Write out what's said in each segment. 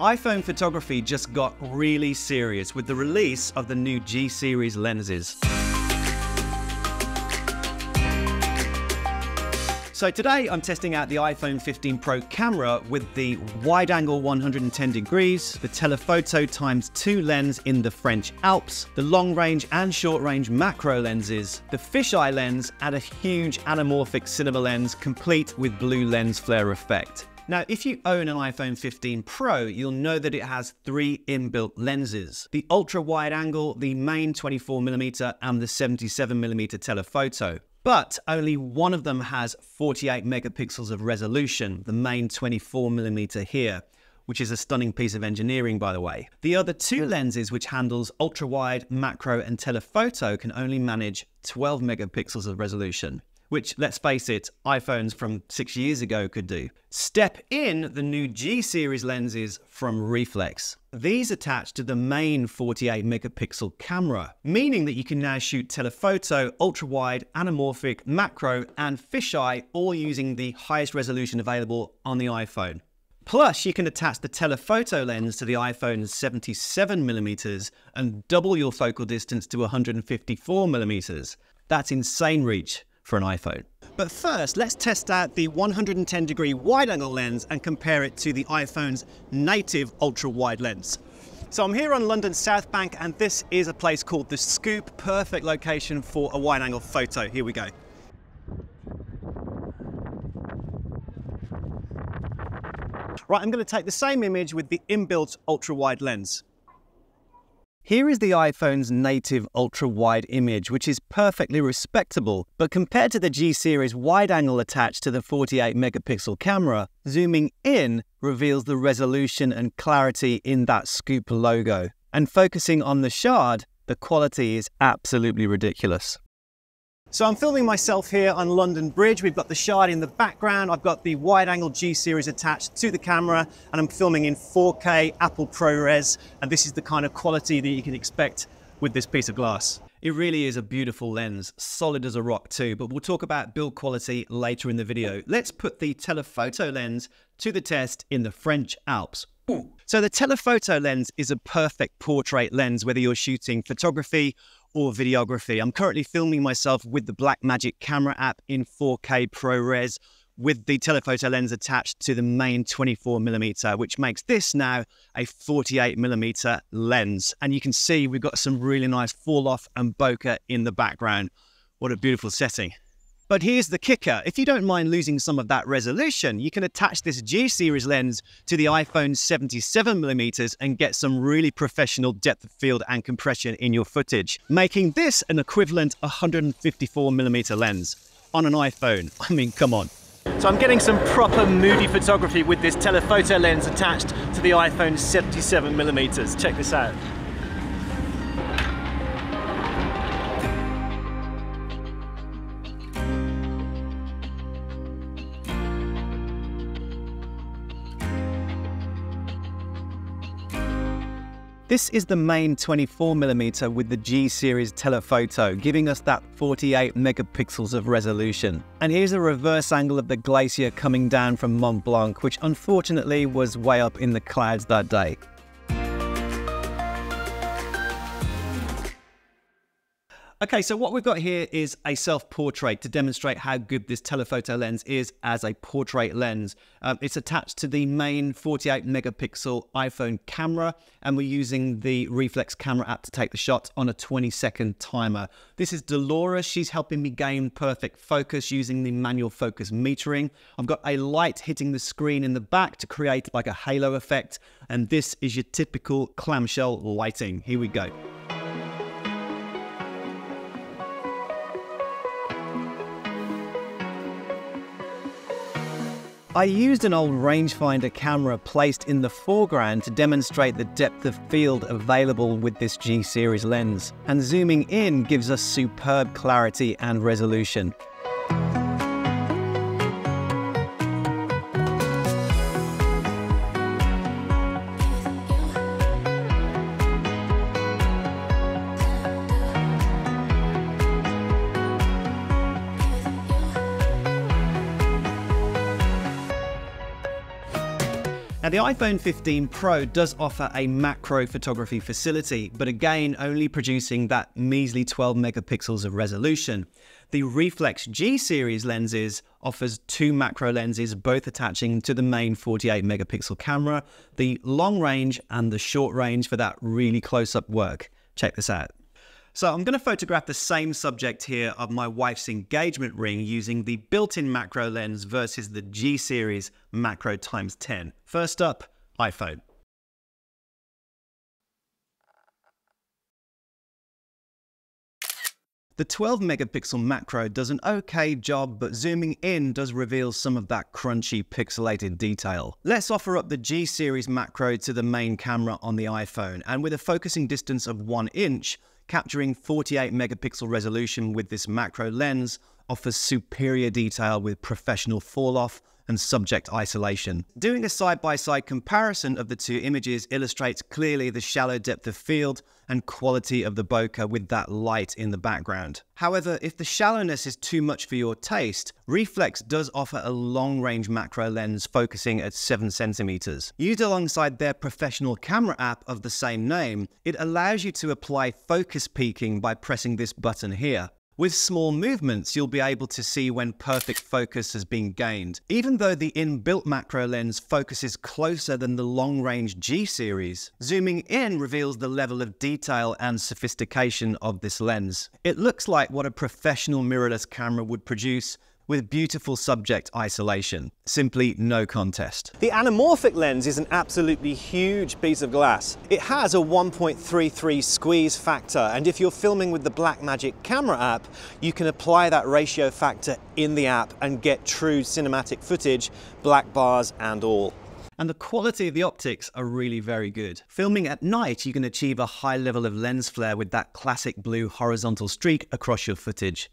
iPhone photography just got really serious with the release of the new G-Series lenses. So today I'm testing out the iPhone 15 Pro camera with the wide-angle 110 degrees, the telephoto ×2 lens in the French Alps, the long-range and short-range macro lenses, the fisheye lens, and a huge anamorphic cinema lens complete with blue lens flare effect. Now, if you own an iPhone 15 Pro, you'll know that it has 3 inbuilt lenses: the ultra-wide angle, the main 24mm, and the 77mm telephoto. But only one of them has 48 megapixels of resolution, the main 24mm here, which is a stunning piece of engineering, by the way. The other 2 lenses, which handles ultra-wide, macro, and telephoto, can only manage 12 megapixels of resolution, which, let's face it, iPhones from 6 years ago could do. Step in the new G-Series lenses from REEFLEX. These attach to the main 48 megapixel camera, meaning that you can now shoot telephoto, ultra-wide, anamorphic, macro, and fisheye, all using the highest resolution available on the iPhone. Plus, you can attach the telephoto lens to the iPhone's 77mm and double your focal distance to 154mm. That's insane reach for an iPhone. But first, let's test out the 110-degree wide-angle lens and compare it to the iPhone's native ultra-wide lens. So I'm here on London's South Bank, and this is a place called The Scoop, perfect location for a wide-angle photo. Here we go. Right, I'm going to take the same image with the inbuilt ultra-wide lens. Here is the iPhone's native ultra-wide image, which is perfectly respectable, but compared to the G-Series wide-angle attached to the 48 megapixel camera, zooming in reveals the resolution and clarity in that Scoop logo. And focusing on the shard, the quality is absolutely ridiculous. So I'm filming myself here on London Bridge. We've got the shard in the background. I've got the wide-angle G-Series attached to the camera, and I'm filming in 4K Apple ProRes, and this is the kind of quality that you can expect with this piece of glass. It really is a beautiful lens, solid as a rock too, but we'll talk about build quality later in the video. Let's put the telephoto lens to the test in the French Alps. So the telephoto lens is a perfect portrait lens, whether you're shooting photography or videography. I'm currently filming myself with the Blackmagic camera app in 4K ProRes with the telephoto lens attached to the main 24mm, which makes this now a 48mm lens. And you can see we've got some really nice fall off and bokeh in the background. What a beautiful setting. But here's the kicker. If you don't mind losing some of that resolution, you can attach this G-Series lens to the iPhone's 77mm and get some really professional depth of field and compression in your footage, making this an equivalent 154mm lens on an iPhone. I mean, come on. So I'm getting some proper moody photography with this telephoto lens attached to the iPhone's 77mm. Check this out. This is the main 24mm with the G-Series telephoto, giving us that 48 megapixels of resolution. And here's a reverse angle of the glacier coming down from Mont Blanc, which unfortunately was way up in the clouds that day. Okay, so what we've got here is a self-portrait to demonstrate how good this telephoto lens is as a portrait lens. It's attached to the main 48 megapixel iPhone camera, and we're using the Reeflex Camera App to take the shot on a 20-second timer. This is Dolores. She's helping me gain perfect focus using the manual focus metering. I've got a light hitting the screen in the back to create like a halo effect, and this is your typical clamshell lighting. Here we go. I used an old rangefinder camera placed in the foreground to demonstrate the depth of field available with this G-Series lens, and zooming in gives us superb clarity and resolution. Now, the iPhone 15 Pro does offer a macro photography facility, but again, only producing that measly 12 megapixels of resolution. The REEFLEX G-Series lenses offers 2 macro lenses, both attaching to the main 48 megapixel camera, the long range and the short range for that really close-up work. Check this out. So I'm going to photograph the same subject here of my wife's engagement ring using the built-in macro lens versus the G-Series macro ×10. First up, iPhone. The 12 megapixel macro does an okay job, but zooming in does reveal some of that crunchy pixelated detail. Let's offer up the G-Series macro to the main camera on the iPhone, and with a focusing distance of 1 inch, capturing 48 megapixel resolution with this macro lens offers superior detail with professional fall-off and subject isolation. Doing a side-by-side comparison of the two images illustrates clearly the shallow depth of field and quality of the bokeh with that light in the background. However, if the shallowness is too much for your taste, Reeflex does offer a long-range macro lens focusing at 7 centimeters. Used alongside their professional camera app of the same name, it allows you to apply focus peaking by pressing this button here. With small movements, you'll be able to see when perfect focus has been gained. Even though the inbuilt macro lens focuses closer than the long-range G-Series, zooming in reveals the level of detail and sophistication of this lens. It looks like what a professional mirrorless camera would produce, with beautiful subject isolation. Simply no contest. The Anamorphic Lens is an absolutely huge piece of glass. It has a 1.33 squeeze factor, and if you're filming with the Blackmagic camera app, you can apply that ratio factor in the app and get true cinematic footage, black bars and all. And the quality of the optics are really very good. Filming at night, you can achieve a high level of lens flare with that classic blue horizontal streak across your footage.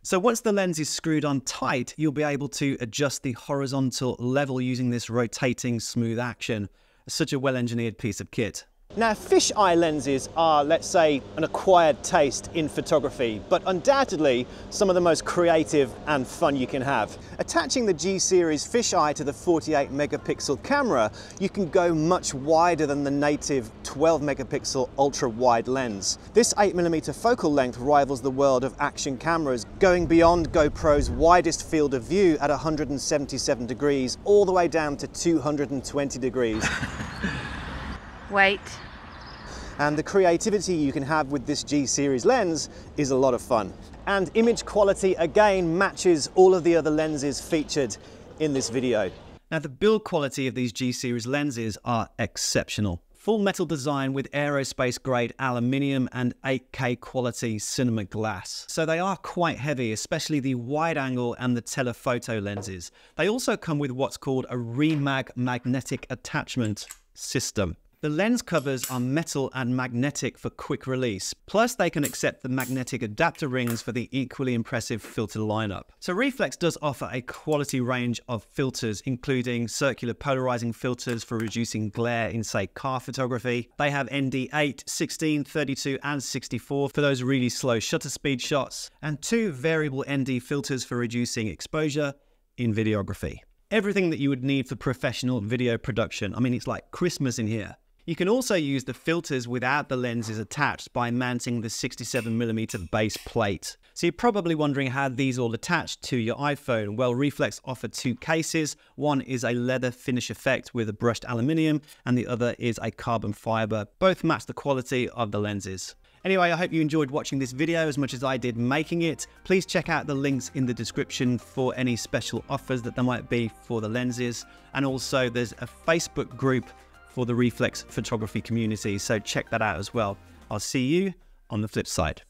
So once the lens is screwed on tight, you'll be able to adjust the horizontal level using this rotating smooth action. Such a well-engineered piece of kit. Now, fisheye lenses are, let's say, an acquired taste in photography, but undoubtedly some of the most creative and fun you can have. Attaching the G-Series fisheye to the 48 megapixel camera, you can go much wider than the native 12 megapixel ultra-wide lens. This 8mm focal length rivals the world of action cameras, going beyond GoPro's widest field of view at 177 degrees, all the way down to 220 degrees. Wait. And the creativity you can have with this G-Series lens is a lot of fun. And image quality again matches all of the other lenses featured in this video. Now, the build quality of these G-Series lenses are exceptional. Full metal design with aerospace grade aluminium and 8K quality cinema glass. So they are quite heavy, especially the wide angle and the telephoto lenses. They also come with what's called a Remag magnetic attachment system. The lens covers are metal and magnetic for quick release, plus they can accept the magnetic adapter rings for the equally impressive filter lineup. So Reeflex does offer a quality range of filters, including circular polarizing filters for reducing glare in, say, car photography. They have ND8, 16, 32 and 64 for those really slow shutter speed shots, and 2 variable ND filters for reducing exposure in videography. Everything that you would need for professional video production. I mean, it's like Christmas in here. You can also use the filters without the lenses attached by mounting the 67mm base plate. So you're probably wondering how these all attach to your iPhone. Well, Reeflex offer 2 cases. One is a leather finish effect with a brushed aluminium, and the other is a carbon fiber. Both match the quality of the lenses. Anyway, I hope you enjoyed watching this video as much as I did making it. Please check out the links in the description for any special offers that there might be for the lenses. And also there's a Facebook group for the Reeflex photography community, so check that out as well. I'll see you on the flip side.